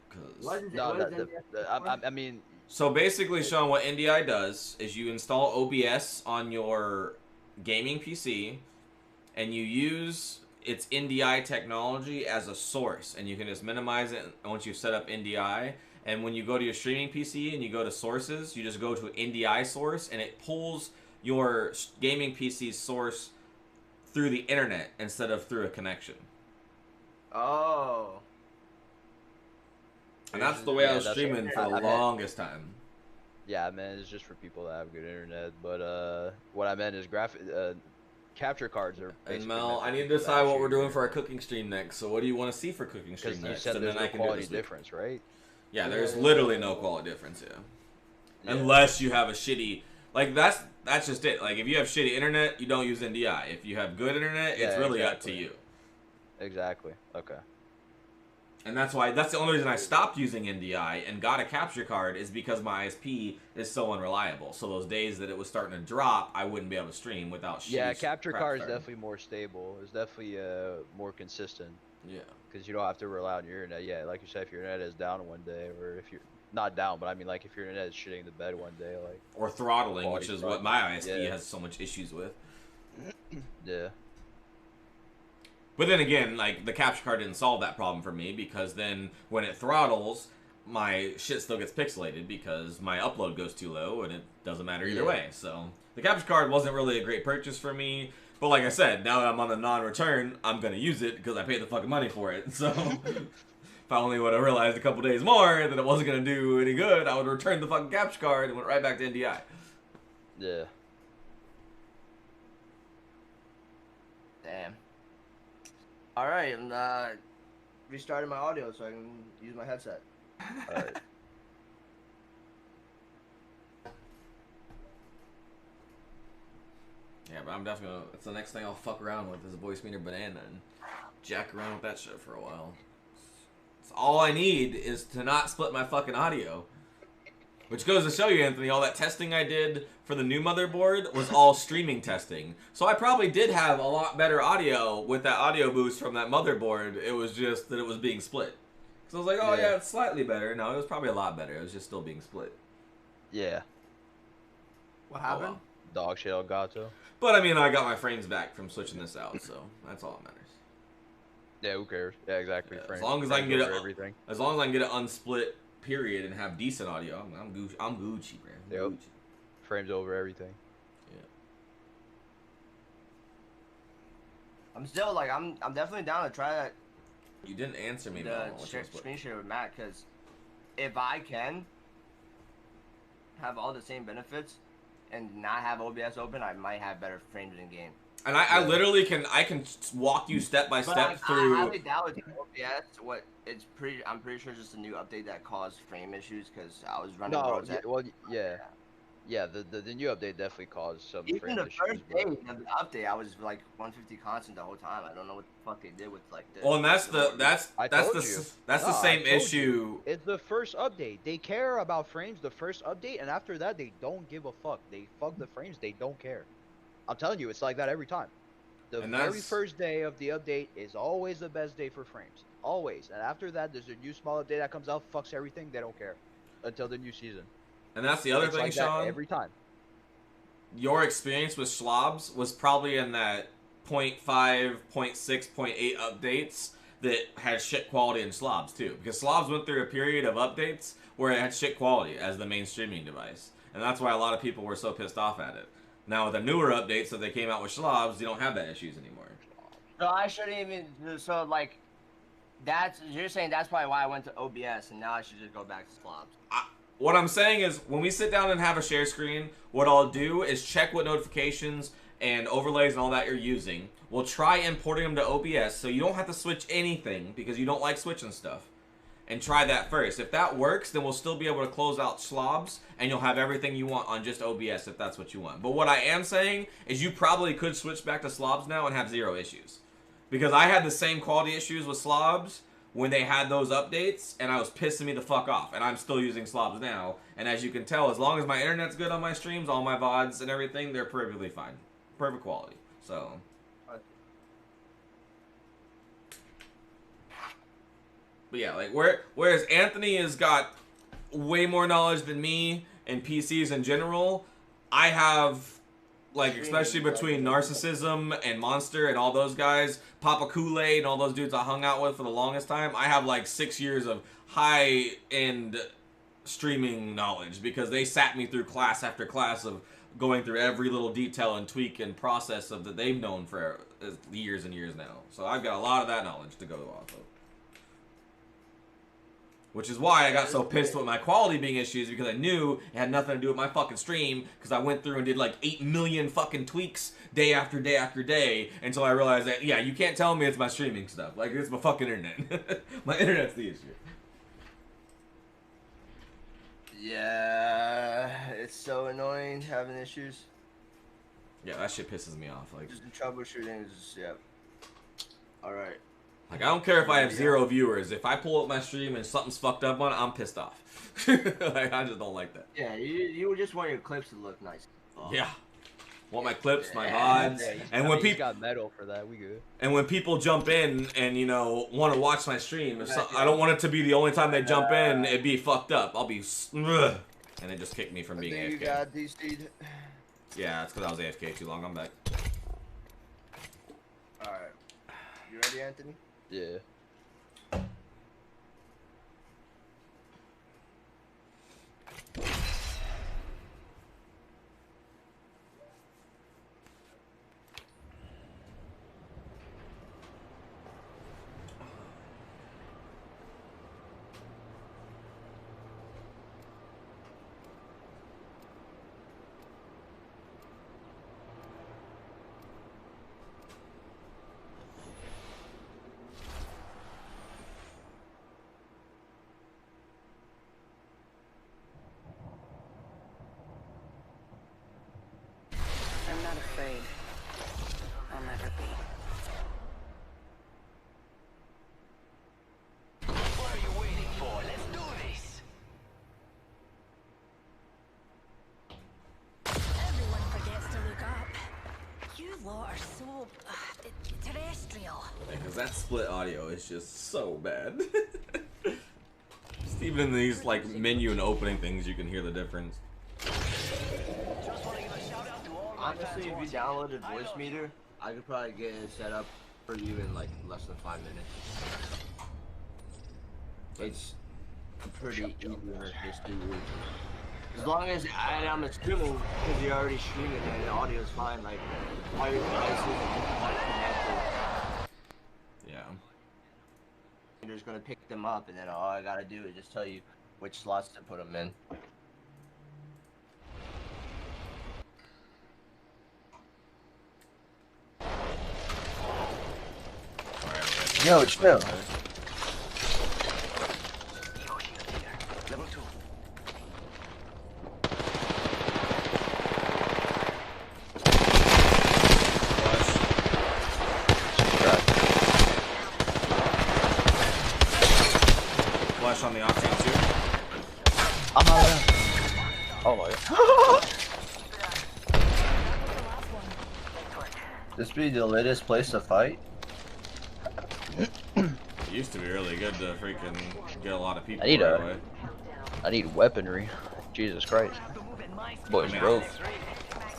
What because. is it? No, What is it? I mean, So basically, Sean, what NDI does is you install OBS on your gaming PC, and you use its NDI technology as a source, and you can just minimize it once you've set up NDI. And when you go to your streaming PC and you go to sources, you just go to NDI source, and it pulls your gaming PC's source through the internet instead of through a connection. Oh. And that's the way I was that's- streaming for the I meant- longest time. Yeah, man, it's just for people that have good internet. But what I meant is capture cards are. And basically Mel, meant for I need to people that decide have what shit we're doing for our internet. cooking stream next. So what do you want to see for cooking stream Because you next? said And there's then I no can do quality this week. difference, right? Yeah, there's literally no quality difference, yeah. Yeah. Unless you have a shitty, like that's just it. Like if you have shitty internet, you don't use NDI. If you have good internet, it's Yeah, really exactly. up to you. Exactly. Okay. And that's the only reason I stopped using NDI and got a capture card is because my ISP is so unreliable. So those days that it was starting to drop, I wouldn't be able to stream without shitty Yeah, capture crap card is starting. definitely more stable. It's definitely more consistent Yeah. because you don't have to rely on your internet. Yeah, like you said, if your internet is down one day, or if you're not down, but I mean like if your internet is shitting the bed one day, like Or throttling, Quality which is throttling. what my ISP Yeah. has so much issues with. yeah. But then again, like the capture card didn't solve that problem for me because then when it throttles, my shit still gets pixelated because my upload goes too low and it doesn't matter either Yeah. way. So the capture card wasn't really a great purchase for me. But like I said, now that I'm on a non-return, I'm gonna use it because I paid the fucking money for it. So if I only would have realized a couple days more that it wasn't gonna do any good, I would return the fucking capture card and went right back to NDI. Yeah. Damn. All right, I'm restarting my audio so I can use my headset. All right. Yeah, but I'm definitely gonna, that's the next thing I'll fuck around with is a voice meter banana and jack around with that shit for a while. It's all I need is to not split my fucking audio. Which goes to show you, Anthony, all that testing I did for the new motherboard was all streaming testing. So I probably did have a lot better audio with that audio boost from that motherboard. It was just that it was being split. So I was like, oh yeah, it's slightly better. No, it was probably a lot better. It was just still being split. Yeah. What Oh, happened? well. Dog shit Elgato. But I mean, I got my frames back from switching this out, so that's all that matters. Yeah, who cares? Yeah, exactly. Yeah, as Frames- long as I can frames get over it, everything. as long as I can get it unsplit, period, and have decent audio, I'm Gucci. I'm Gucci, bro. I'm Yep. Gucci. Frames over everything. I'm still like I'm definitely down to try that You didn't answer me, the Mel. What's your split? screen share with Matt because if I can have all the same benefits and not have OBS open, I might have better frames in game. And I literally can walk you step by But step I through. highly doubt with OBS. I'm pretty sure it's just a new update that caused frame issues because I was running. No, worlds yeah, at- well, yeah. The new update definitely caused some Even frame the issues. first but- day of the update, I was like 150 constant the whole time. I don't know what the fuck they did with like the. Well, and that's the I that's told the you. that's the No, I same told issue. It's the first update. They care about frames the first update, and after that, they don't give a fuck. They fuck the frames. They don't care. I'm telling you, it's like that every time. The And very that's- first day of the update is always the best day for frames. Always. And after that, there's a new small update that comes out, fucks everything. They don't care until the new season. And that's the other It's thing, like that Sean. every time. Your experience with Schlobs was probably in that 0.5, 0.6, 0.8 updates that had shit quality in Schlobs too. Because Schlobs went through a period of updates where it had shit quality as the main streaming device. And that's why a lot of people were so pissed off at it. Now with the newer updates that they came out with Schlobs, you don't have that issues anymore. So I shouldn't even. So like, you're saying that's probably why I went to OBS, and now I should just go back to Slobs. What I'm saying is, when we sit down and have a share screen, what I'll do is check what notifications and overlays and all that you're using. We'll try importing them to OBS, so you don't have to switch anything because you don't like switching stuff. And try that first. If that works, then we'll still be able to close out Slobs, and you'll have everything you want on just OBS if that's what you want. But what I am saying is you probably could switch back to Slobs now and have 0 issues. Because I had the same quality issues with Slobs when they had those updates, and I was pissing me the fuck off. And I'm still using Slobs now. And as you can tell, as long as my internet's good on my streams, all my VODs and everything, they're perfectly fine. Perfect quality. So... But yeah, like whereas Anthony has got way more knowledge than me in PCs in general, I have, like, especially between Narcissism and Monster and all those guys, Papa Kool-Aid and all those dudes I hung out with for the longest time, I have like 6 years of high-end streaming knowledge because they sat me through class after class of going through every little detail and tweak and process of that they've known for years and years now. So I've got a lot of that knowledge to go off of. Which is why I got so pissed with my quality being issues, because I knew it had nothing to do with my fucking stream, because I went through and did like 8 million fucking tweaks day after day after day until I realized that, yeah, you can't tell me it's my streaming stuff. Like, it's my fucking internet. My internet's the issue. Yeah, it's so annoying having issues. Yeah, that shit pisses me off. Like, just the troubleshooting is just, yeah. Alright. Like, I don't care if I have 0 viewers. If I pull up my stream and something's fucked up on it, I'm pissed off. Like, I just don't like that. Yeah, you just want your clips to look nice. Oh. Yeah. Want my clips, my VODs. Yeah, and when people got metal for that, we good. And when people jump in and, you know, want to watch my stream, I don't want it to be the only time they jump in, it'd be fucked up. I'll be ugh, and they just kick me from being AFK. You got DC'd. Yeah, it's because I was AFK too long. I'm back. Alright. You ready, Anthony? Yeah. I'm not afraid. I'll never be. What are you waiting for? Let's do this! Everyone forgets to look up. You lot are so terrestrial. Because that split audio is just so bad. Just even in these, like, menu and opening things, you can hear the difference. Honestly, if you downloaded Voice Meter, I could probably get it set up for you in like less than 5 minutes. It's pretty easy to just do. As long as I'm assuming because you're already streaming and the audio is fine, like all your devices are connected. Yeah. You're just gonna pick them up, and then all I gotta do is just tell you which slots to put them in. Yo, chill. Level 2. Flash on the octane too. I'm out of there. Oh my god. This be the latest place to fight? It used to be really good to freaking get a lot of people I need right away. I need weaponry. Jesus Christ. Boys broke.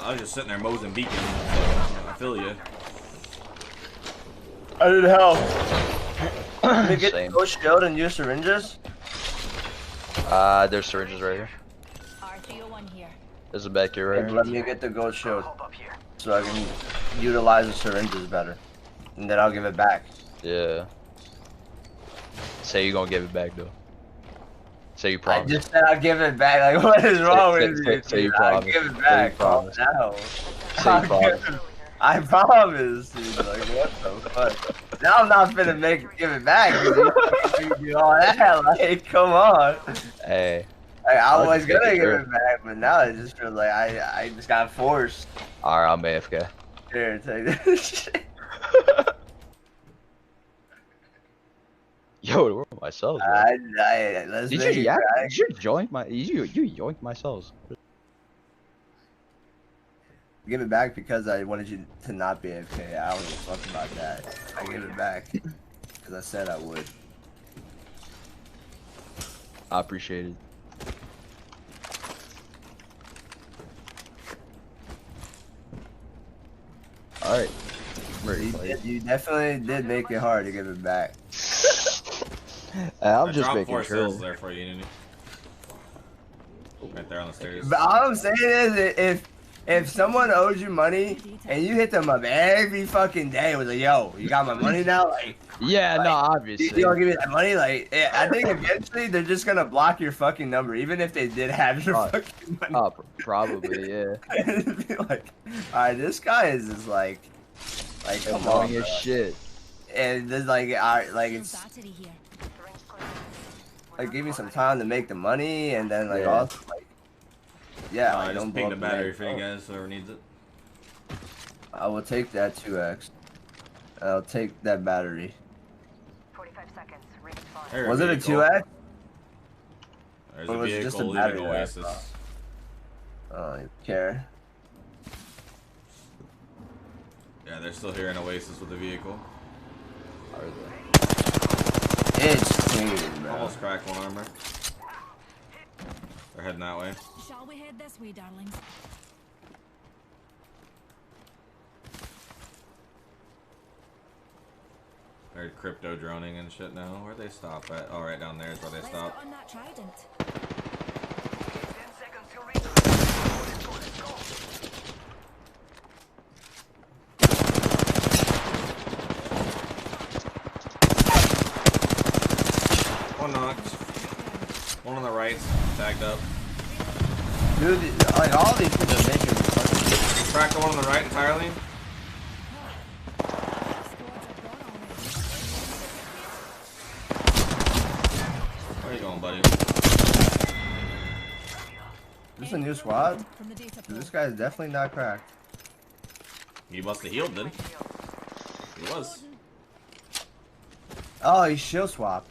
I was just sitting there Mozambique, so I feel you. I need help. Can we get Same. no shield and use syringes? There's syringes right here. R301 here. There's a back here, Hey, right? let me get the gold shield so I can utilize the syringes better, and then I'll give it back. Yeah. Say you gonna give it back though. Say you I promise. just said I'll give it back. Like, what is wrong with you? Say you dude? I'll promise. give it Say you back. Calm promise. down. Say you promise. I promise, dude. Like, what the fuck? Now I'm not finna give it back. You do all that. Like, come on. Hey. Like, I I'll was just make gonna it give sure. it back, but now it just feels like I just got forced. Alright, I'm AFK. Here, take this shit. Yo, where are my cells, bro? Let's Did make you it yak? crack. Did you yoink my? You yoink my cells? Give it back because I wanted you to not be AFK. I don't give a fuck about that. I give it back because I said I would. I appreciate it. All right. You definitely did make it hard to give it back. I'm I just dropped making 4 sure. cells there for you, Nunu. Right there on the stairs. But all I'm saying is, if someone owes you money and you hit them up every fucking day with a yo, you got my money now, like. Yeah, Like, no, You obviously. don't give me that money, like I think eventually they're just gonna block your fucking number, even if they did have your fucking money. Oh, probably, yeah. It'd be like, alright, this guy is just like come on, Annoying bro. as shit. And there's like, alright, like it's Battery here. like give me some time to make the money, and then like Yeah. also like, yeah, I like, just don't pinged blow a up the battery bank. for you guys, whoever needs it. I will take that 2x. I'll take that battery. 45 seconds. Ring is fine. There's Was it a vehicle. 2x? There's Or a was it vehicle just a leaving battery that I Oasis. saw? I don't even care. Yeah, they're still here in Oasis with the vehicle. Are they? It's clean, bro. Almost cracked one armor. They're heading that way. Shall we head this way, darlings? They're crypto droning and shit now. Where'd they stop at? Oh, right down there is where they Let's stopped. put on that trident. 10 seconds till ring. Let's go. One knocked. One on the right, tagged up. Dude, like all these kids are making me fucking. Cracked the one on the right entirely. Where you going, buddy? This is a new squad? From the data 'Cause this guy is definitely not cracked. He must have healed, then. He was. Oh, he's shield swapped.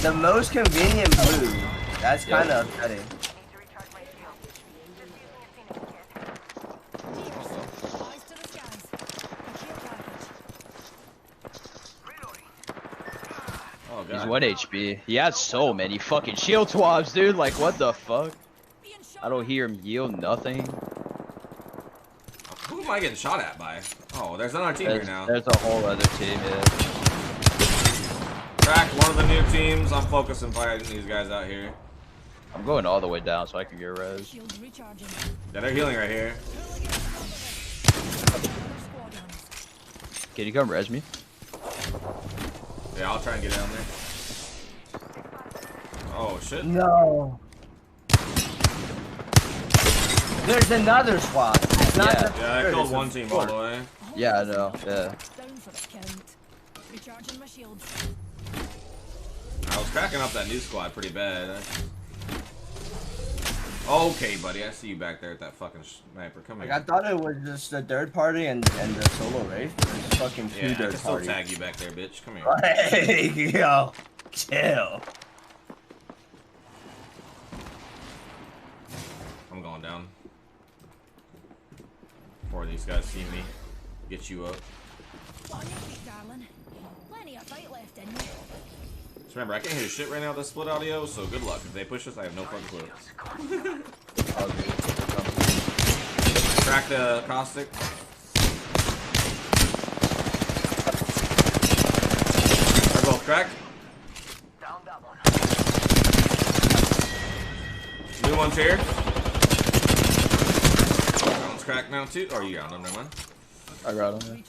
The most convenient blue. That's kind of upsetting. Need to recharge my shield. Just using a Phoenix kit. Eyes to the skies. A care package. Oh, God. He's 1 HP. He has so many fucking shield swabs, dude. Like, what the fuck? Being shot. I don't hear him yield nothing. Who am I getting shot at by? Oh, there's another team here now. There's a whole other team, yeah. Cracked one of the new teams. I'm focusing fighting these guys out here. I'm going all the way down so I can get res. Shields recharging. Yeah, they're healing right here. Squad on. Can you come res me? Yeah, I'll try and get down there. Oh, shit. No. There's another squad. It's not Yeah. just Yeah, I third, killed it's a one team all fourth. the way. Yeah, I know. Yeah. Down for the count. Recharging my shields. I was cracking up that new squad pretty bad. Okay, buddy, I see you back there with that fucking sniper. Come Like here. I thought it was just the third party and the solo race. There's fucking two Yeah, I third can still parties. tag you back there, bitch. Come here. Like, yo, chill. I'm going down. Before these guys see me. Get you up. On your feet, darling. Plenty of fight left in you. Just remember, I can't hear shit right now with this split audio, so good luck. If they push us, I have no fucking clue. Crack the caustic. They're both cracked. Down that one. New one's here. cracked now too? Or you got him? Never mind. I got him. I'm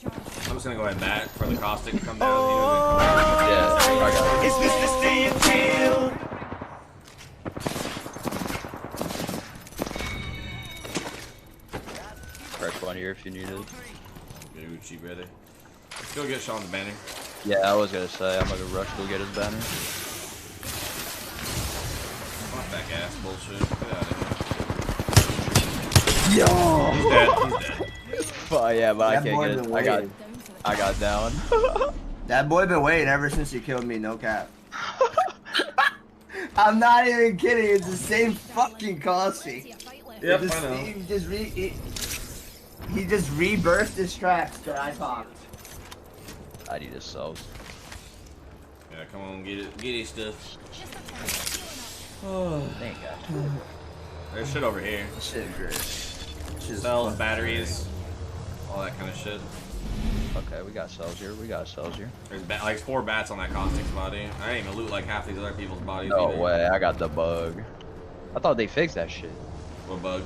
just gonna go ahead and bat for the caustic to come down. Yeah, I got him. It's Mr. Stay and Chill. Fresh one here if you need it. Gucci, brother. Let's go get Sean's banner. Yeah, I was gonna say I'm gonna rush to get his banner. Fuck that gas bullshit. Get out of here. Yo! He's dead. He's dead. But yeah, but I That can't boy get it. been I got waiting. I got down. That boy been waiting ever since he killed me, no cap. I'm not even kidding, it's the same fucking caustic. Yep, Just- I know. He just rebirthed his tracks that I popped. I need his cells. Yeah, come on, get it. Get his stuff. Thank God. There's shit over here. Shit, great. Cells, batteries, all that kind of shit. Okay, we got cells here. We got cells here. There's like 4 bats on that caustic's body. I didn't even loot like half these other people's bodies. No either. way, I got the bug. I thought they fixed that shit. What bug?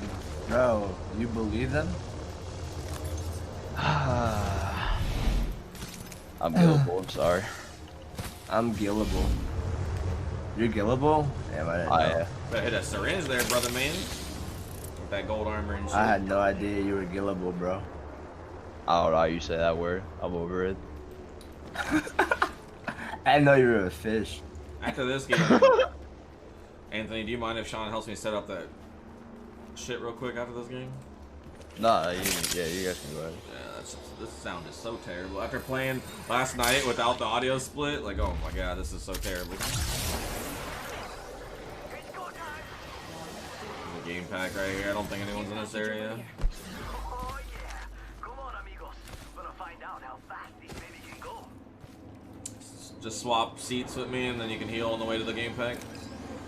Bro, you believe them? I'm gillable, I'm sorry. I'm gillable. You're gillable? Damn, I didn't know. Better hit a syringe there, brother man. With that gold armor and shit. I had no idea you were gillable, bro. I don't know how you say that word. I'm over it. I didn't know you were a fish. After this game, Anthony, do you mind if Sean helps me set up that shit real quick after this game? Nah, yeah, you guys can go ahead. Yeah, this sound is so terrible. After playing last night without the audio split, like, oh my god, this is so terrible. The game pack right here. I don't think anyone's in this area. Oh yeah. Come on, amigos. Gonna find out how fast this baby can go. Just swap seats with me, and then you can heal on the way to the game pack.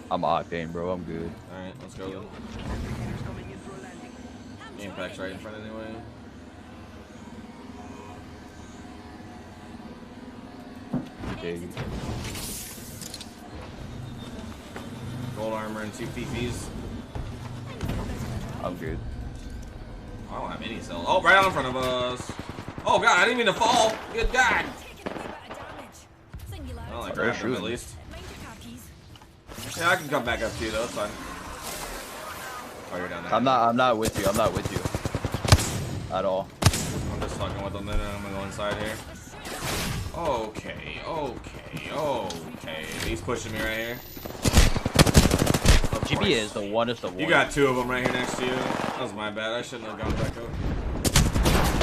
I'm octane, bro. I'm good. All right, let's go then. Game pack's right in front anyway. Okay. Gold armor and 2 fifis. I'm good. I don't have any cells. Oh, right out in front of us. Oh god, I didn't mean to fall. Good god. Well, I grabbed him at least. Yeah, I can come back up to you though. It's fine. Oh, you're down there. I'm not with you. I'm not with you. At all. I'm just fucking with them then. I'm gonna go inside here. Okay. He's pushing me right here. Of GBA course. is the one. You got 2 of them right here next to you. That was my bad. I shouldn't have gone back up.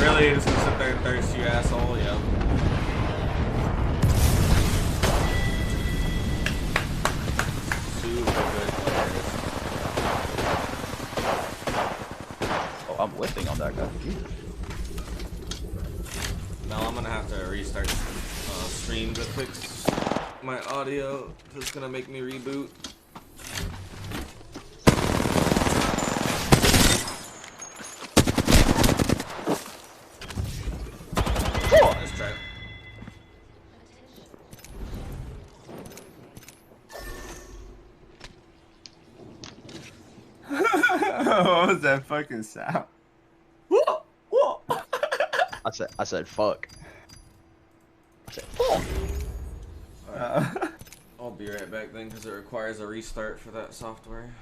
Really? You're just gonna sit there and thirst, you asshole? Yep. Super good players. Oh, I'm whiffing on that guy. Jesus. Now I'm gonna have to restart stream to fix my audio. It's gonna make me reboot. Let's try it. What was that fucking sound? I said fuck. I said fuck. I'll be right back then because it requires a restart for that software.